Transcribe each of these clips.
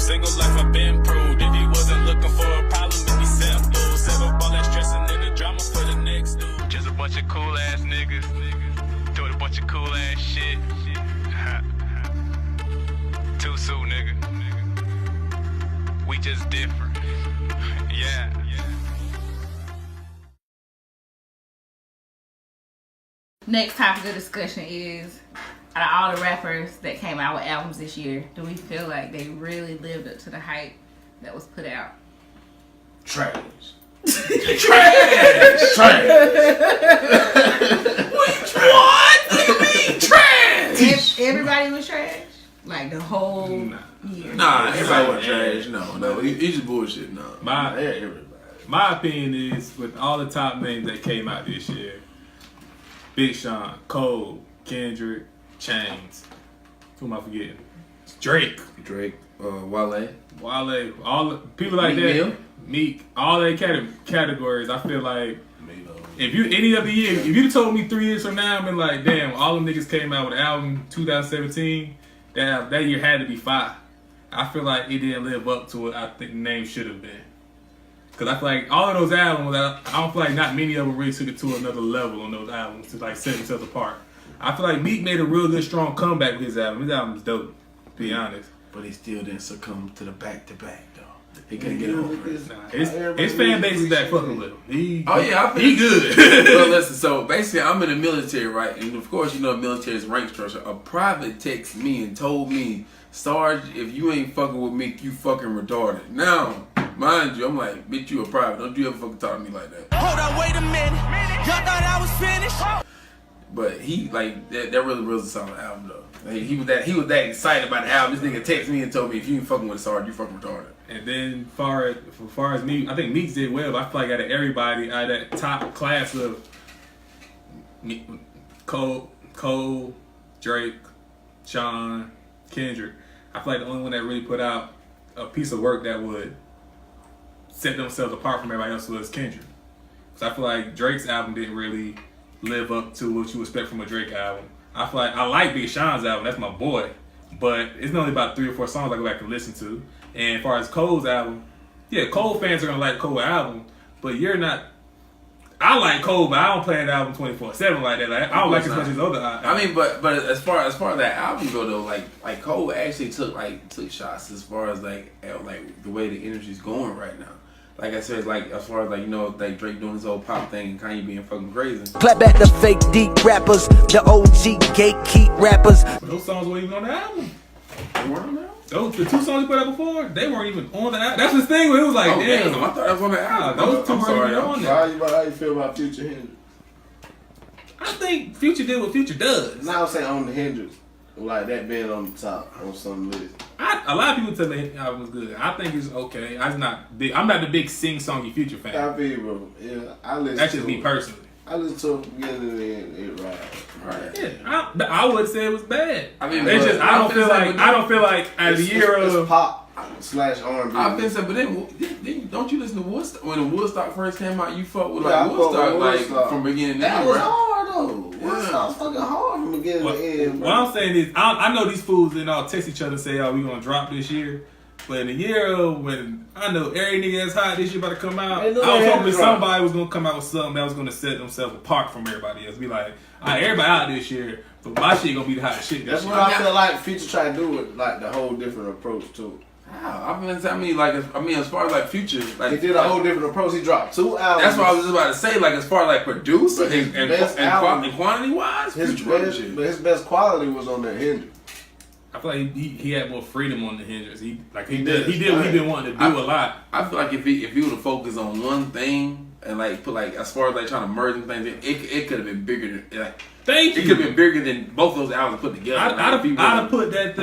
Single life I've been proved. If he wasn't looking for a problem, it'd be simple. Save up all that stressing and the drama for the next dude. Just a bunch of cool ass niggas doing a bunch of cool ass shit. TUSU, nigga. We just different. Yeah. Next topic of discussion is, out of all the rappers that came out with albums this year, do we feel like they really lived up to the hype that was put out? Trash. Trash. What do you mean trash? Everybody was trash? Like the whole year? Nah, everybody was trash. No. He just bullshit. No. My opinion is, with all the top names that came out this year, Big Sean, Cole, Kendrick, Chains. Who am I forgetting? Drake, Wale, all the people like that. Meek, all that categories. I feel like if you any other year, if you'd told me 3 years from now, I've been like, damn, all them niggas came out with an album 2017. That year had to be fire. I feel like it didn't live up to what I think the name should have been. Cause I feel like all of those albums, I don't feel like not many of them really took it to another level on those albums to like set themselves apart. I feel like Meek made a real good, strong comeback with his album. His album's dope, to be honest. But he still didn't succumb to the back-to-back, though. He couldn't get over it. Nah, his fan base is back fucking with him. He good. Well, listen, so basically I'm in the military, right? And of course, you know the military's rank structure. A private texted me and told me, Sarge, if you ain't fucking with Meek, you fucking retarded. Now, mind you, I'm like, bitch, you a private. Don't you ever fucking talk to me like that. Hold on, wait a minute. Y'all thought I was finished? But he, like, that really was a solid album, though. Like, he was that excited about the album. This nigga texted me and told me, if you ain't fucking with Sarge, you fucking retarded. And then, as far as Meek, I think Meek did well. But I feel like out of everybody, out of that top class of Cole, Drake, Sean, Kendrick, I feel like the only one that really put out a piece of work that would set themselves apart from everybody else was Kendrick. So I feel like Drake's album didn't really live up to what you expect from a Drake album. I feel like I like Big Sean's album, that's my boy, but it's only about 3 or 4 songs I go back and listen to. And as far as Cole's album, yeah, Cole fans are gonna like Cole's album, but you're not. I like Cole, but I don't play that album 24/7 like that. Like, I don't like as much as other albums. I mean, but as far as that album go though, like Cole actually took shots as far as like the way the energy's going right now. Like I said, like as far as like, you know, like Drake doing his whole pop thing and Kanye being fucking crazy. Clap back the fake deep rappers, the OG gatekeep rappers. But those songs weren't even on the album. They weren't on the album? The 2 songs he put out before, they weren't even on the album. That's the thing where it was like, damn. I thought that was on the album. Those 2 weren't even on there. How you feel about Future Hendrix? I think Future did what Future does. Now I'm saying on the Hendrix, like that being on the top on some list. A lot of people tell me the album was good. I think it's okay. I'm not the big sing-songy Future fan. I feel, bro. Yeah, I listen. That's just me personally. I listen to it from beginning to end. It right. Yeah, I would say it was bad. I mean, it's just I don't feel like as a year of pop / R&B. I've been saying, but then don't you listen to Woodstock? When Woodstock first came out, you fucked with like Woodstock from beginning to end. That was hard though. Woodstock's fucking hard from beginning to end. What I'm saying is, I know these fools and all text each other and say, "Oh, we gonna drop this year." But in the year when I know every nigga that's hot this year about to come out, I was hoping somebody was gonna come out with something that was gonna set themselves apart from everybody else. Be like, all right, everybody out this year, but my shit gonna be the hottest shit. That's what I feel like Future tried to do with like the whole different approach to it. I mean, as far as like Future, like he did a whole different approach. He dropped 2 albums. That's what I was just about to say. Like as far as like producer and quantity wise, his best quality was on that Hendrix. I feel like he had more freedom on the Hendrix. He did what he been wanting to do a lot. I feel like if he would have focused on one thing and like put like as far as like trying to merge things, it could have been bigger than like. Thank you. It could have been bigger than both those albums put together. I'd have put that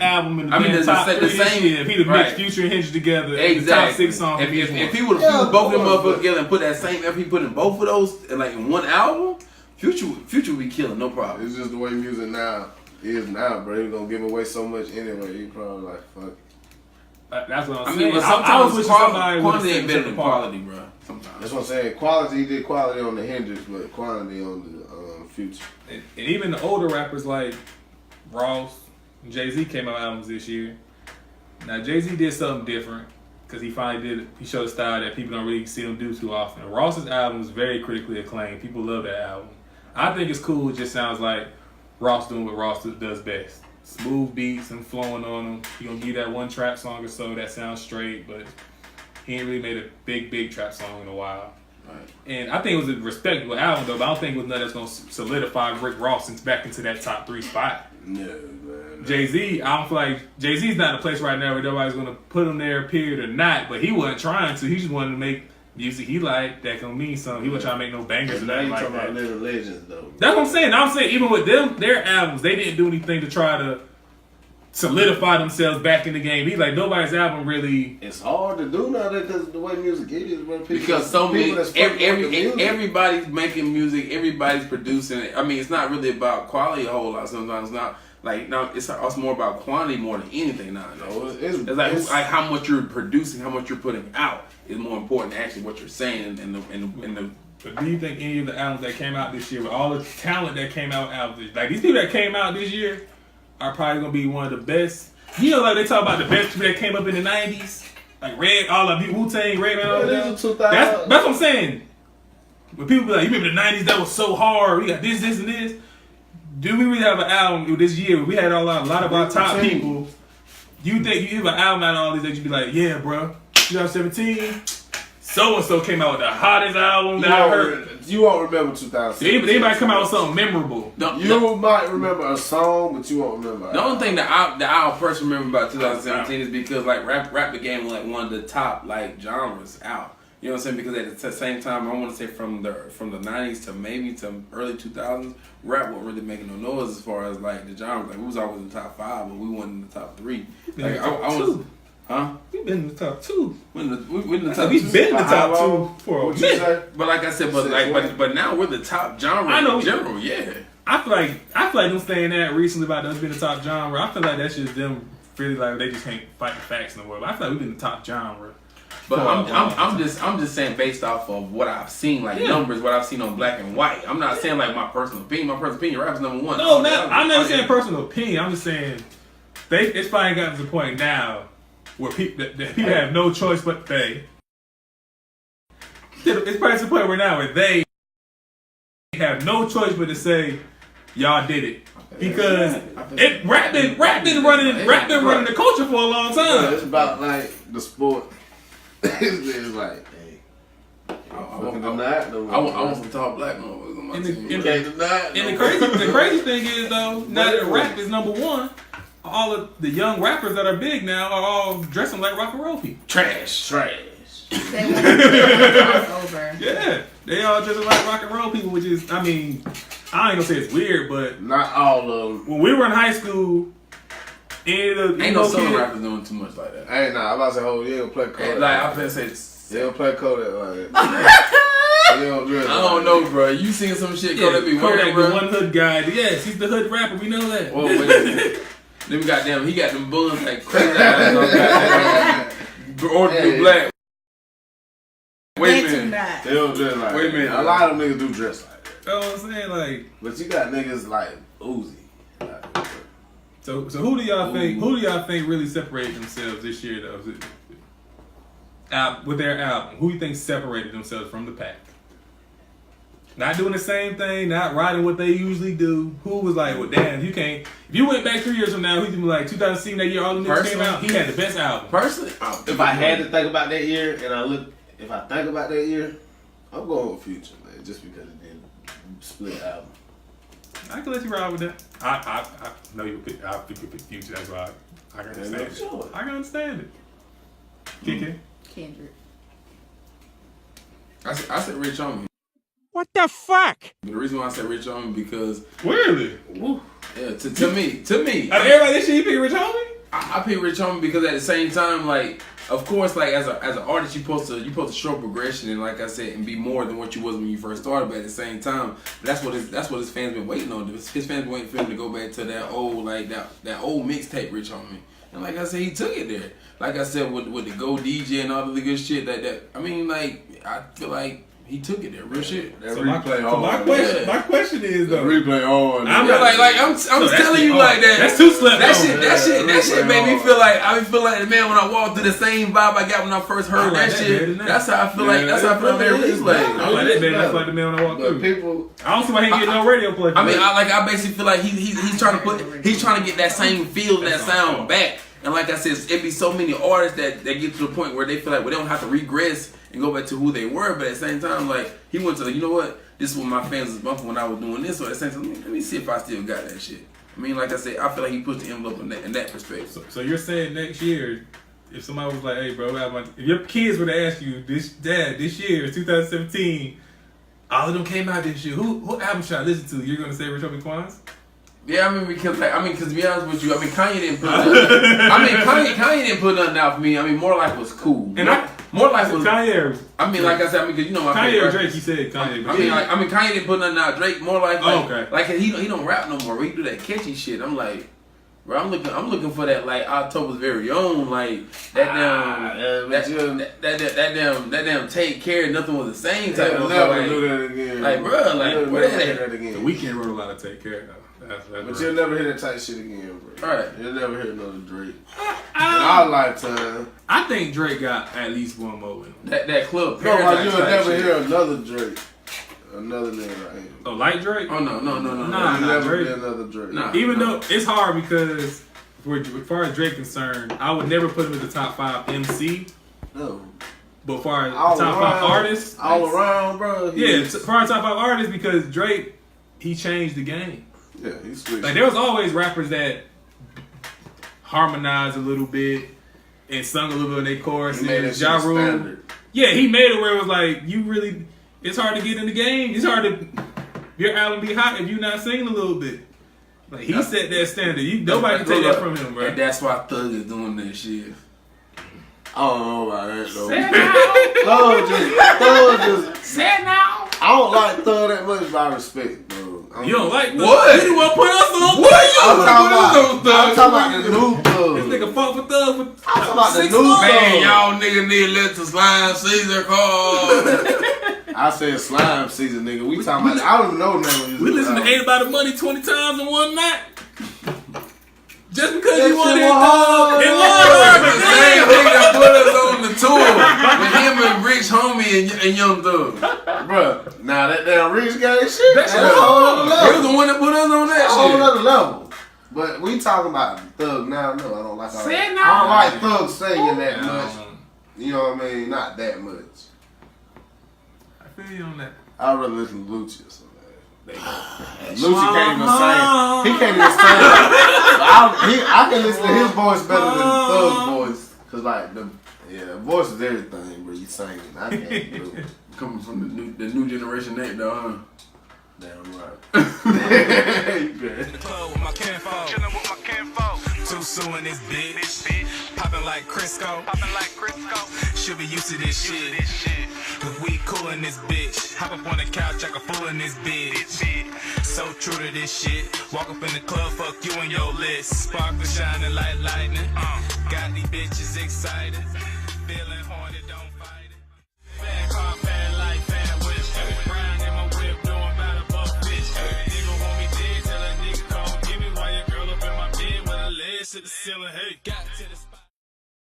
album in the top 3 this year. If he'd have mixed Future and Hendrix together, the top 6 songs. If he would have fused both of them up together and put that same effort he put in both of those like in one album, Future would be killing, no problem. It's just the way music now is now, bro. He's gonna give away so much anyway. He probably like fuck. That's what I'm saying. I mean, but sometimes quantity ain't better than quality, bro. Sometimes. That's what I'm saying. Quality, he did quality on the Hendrix, but quantity on the Future. And even the older rappers like Ross and Jay-Z came out albums this year. Now Jay-Z did something different because he showed a style that people don't really see him do too often. Ross's album is very critically acclaimed. People love that album. I think it's cool. It just sounds like Ross doing what Ross does best. Smooth beats and flowing on them. He gonna give that one trap song or so that sounds straight, but he ain't really made a big trap song in a while. Right. And I think it was a respectable album though, but I don't think it was nothing that's gonna solidify Rick Ross back into that top 3 spot. No, man. Jay-Z, I don't feel like Jay-Z's not in a place right now where nobody's gonna put him there, period or not. But he wasn't trying to. He just wanted to make music he liked that gonna mean something. He wasn't trying to make no bangers or Now nothing you like talking that. about living legends though. That's what I'm saying. I'm saying even with them, their albums, they didn't do anything to try to solidify themselves back in the game. He's like nobody's album really. It's hard to do now because the way music is, bro. Because so many, everybody's making music, everybody's producing it. I mean, it's not really about quality a whole lot. Sometimes it's not like now. It's also more about quantity more than anything now. It's like how much you're producing, how much you're putting out is more important than actually what you're saying and the. But do you think any of the albums that came out this year, with all the talent that came out like these people that came out this year, are probably gonna be one of the best? You know, like they talk about the best people that came up in the '90s, like all of the Wu-Tang, Ray, all of them. That's what I'm saying. When people be like, "You remember the '90s? That was so hard. We got this, and this." Do we really have an album this year? We had a lot of our top people. You think you have an album out of all these that you be like, "Yeah, bro, 2017." So-and-so came out with the hottest album that I heard. You won't remember 2017. They might come out with something memorable. You might remember a song, but you won't remember. The only thing that I'll personally remember about 2017 is because like rap became like one of the top like genres out. You know what I'm saying? Because at the same time, I want to say from the 90s to maybe to early 2000s, rap wasn't really making no noise as far as like the genre. Like we was always in the top 5, but we weren't in the top 3. Like I was. Huh? We've been in the top 2. We've been in the top 2. We've been in the top 2 for a minute. But like I said, but now we're the top genre in general. Yeah. I feel like them saying that recently about us being the top genre. I feel like that's just them really like they just can't fight the facts no more. But I feel like we've been the top genre. But I'm just saying based off of what I've seen, like numbers, what I've seen on Black and White. I'm not saying like my personal opinion. My personal opinion, rap's number 1. No, I'm never saying personal opinion. I'm just saying it's finally gotten to the point now where people have no choice but they. It's probably to the point where they have no choice but to say, "Y'all did it," because rap been running the culture for a long time. Yeah, it's about like the sport. It's like, hey, I want some tall black motherfuckers on my team. And the crazy thing is though, now that rap is number 1. All of the young rappers that are big now are all dressing like rock and roll people. Trash. They want to over. Yeah, they all dressing like rock and roll people, which is, I mean, I ain't gonna say it's weird, but not all of them. When we were in high school, ain't no southern rappers doing too much like that. I'm about to say, oh, you don't play Kodak. Like I'm finna say, you don't play Kodak like that. I don't know, bro. You seen some shit Kodak be wearing, bro? The one hood guy. Yes, he's the hood rapper. We know that. Whoa, wait. Them goddamn, he got them buns like crazy. Or the black. Wait a minute. They don't dress like Wait a minute. A lot of niggas do dress like that. You know what I'm saying? Like, but you got niggas like Uzi. Like, so who do y'all think really separated themselves this year though? With their album, who do you think separated themselves from the pack? Not doing the same thing, not riding what they usually do. Who was like, well, damn, you can't. If you went back 3 years from now, he'd be like, 2017, that year, all the niggas came out. He had the best album. Personally, if I had to think about that year, and if I think about that year, I'm going with Future, man, just because it didn't split album. I can let you ride with that. I know you pick. I pick Future. That's why I can understand it. Sure. I can understand it. Kiki. Kendrick. I said Rich Homie. What the fuck? The reason why I said Rich Homie because really, yeah, to me, out of everybody this shit, you pick Rich Homie. I pick Rich Homie because at the same time, like, of course, like as an artist, you supposed to show progression and like I said, and be more than what you was when you first started. But at the same time, that's what his fans been waiting on. His fans been waiting for him to go back to that old that old mixtape Rich Homie. And like I said, he took it there. Like I said, with the Go DJ and all the good shit that I mean, like I feel like He took it there, real shit. That So replay on. my question is The though. replay on. I'm I'm telling you like that. That's too slept That on. shit made me feel like the man when I walked through the same vibe I got when I first heard that shit. That's how I feel like. That's how I feel like every replay. I like that man. That's like the man when I walk through. People, I don't see why he getting no radio play. I mean, I basically feel like he's trying to get that same feel, that sound back. And like I said, it be so many artists that get to the point where they feel like they don't have to regress and go back to who they were, but at the same time, like he went to you know what, this is what my fans was bumping when I was doing this. So at the same time, let me see if I still got that shit. I mean, like I said, I feel like he pushed the envelope in that perspective. So you're saying next year, if somebody was like, "Hey, bro, if your kids were to ask you, this year, 2017, all of them came out this year. Who album should I listen to?" You're gonna say Rich Homie Quan's? Yeah, I mean because to be honest with you, I mean Kanye didn't put Kanye didn't put nothing out for me. I mean, More Life was cool. And More Life was Kanye. I mean, like I said, because you know my Kanye favorite or Drake. He said Kanye. I mean, Kanye didn't put nothing out. Drake, More Life. Like, okay. Like he don't rap no more. He do that catchy shit. I'm like, bro, I'm looking for that like October's very own, like that damn Take Care. Nothing was the same type of never like, do that again. Like, bro, like where that again. at? The Weeknd wrote a lot of Take Care though. But you'll never hear that type of shit again, bro. Right. You'll never hear another Drake. In our lifetime. I think Drake got at least one more in him. That Club No, Paradise you'll type never shit. hear another Drake. Another nigga like him. Oh, like Drake? Oh no. Nah, You'll nah, never Drake. be another Drake. Nah. Even though it's hard because, as far as Drake concerned, I would never put him in the top 5 MC. No. But as far as All top 5 artists, All around, bro. yeah, as far as top 5 artists, because Drake, he changed the game. Yeah, he's switched. Like there was always rappers that harmonized a little bit and sung a little bit in their chorus. He made that shit Ja Rule. standard. Yeah, he made it where it was like it's hard to get in the game. It's hard to your album be hot if you're not singing a little bit. Like he set that standard. Nobody can take that from him, bro. And that's why Thug is doing that shit. I don't know about that though. Say it Thug just. Say it now. I don't like Thug that much, but I respect, bro. You don't like Thug? What? You didn't want to put us on What? Thug? I'm talking about the new Thug. This nigga fought for Thug for I'm talking about the 6 new months. Man, y'all nigga need to let the slime Caesar call. I said slime season, nigga. We talking about. I don't even know the name of this. We listened to Ain't About the Money 20 times in one night. Just because you wanted shit it, was it The was. same nigga put us on the tour with him and Rich Homie and Young Thug. Bruh, nah, that damn Reach gang shit. That's a He whole other was level. the one that put us on That's a that whole shit. other level. But we talking about Thug now. No, I don't like all Say that. it now. I don't like Thug singing that much. Um, You know what I mean? Not that much. I feel you on that. I'd rather listen to Lucci or something. Lucci can't even sing. He can't even sing. I can listen to his voice better than Thug's voice. Cause like the voice is everything, bro. You singing. I can't do it. Coming from the new generation Nate, though, huh? Damn right. In the club with my kinfolk, chillin' with my kinfolk. TUSU in this bitch, poppin' like Crisco, Should be used to this shit. Cause we cool in this bitch. Hop up on the couch like a fool in this bitch. So true to this shit. Walk up in the club, fuck you and your list. Sparkle shining like lightning. Got these bitches excited. Feeling horny, don't fight it. Bad car, bad life, bad wish. Brown in my whip, doing bad above bitch. Nigga want me dead, tell a nigga come give me. While your girl up in my bed with her legs to the ceiling. Hey, got to the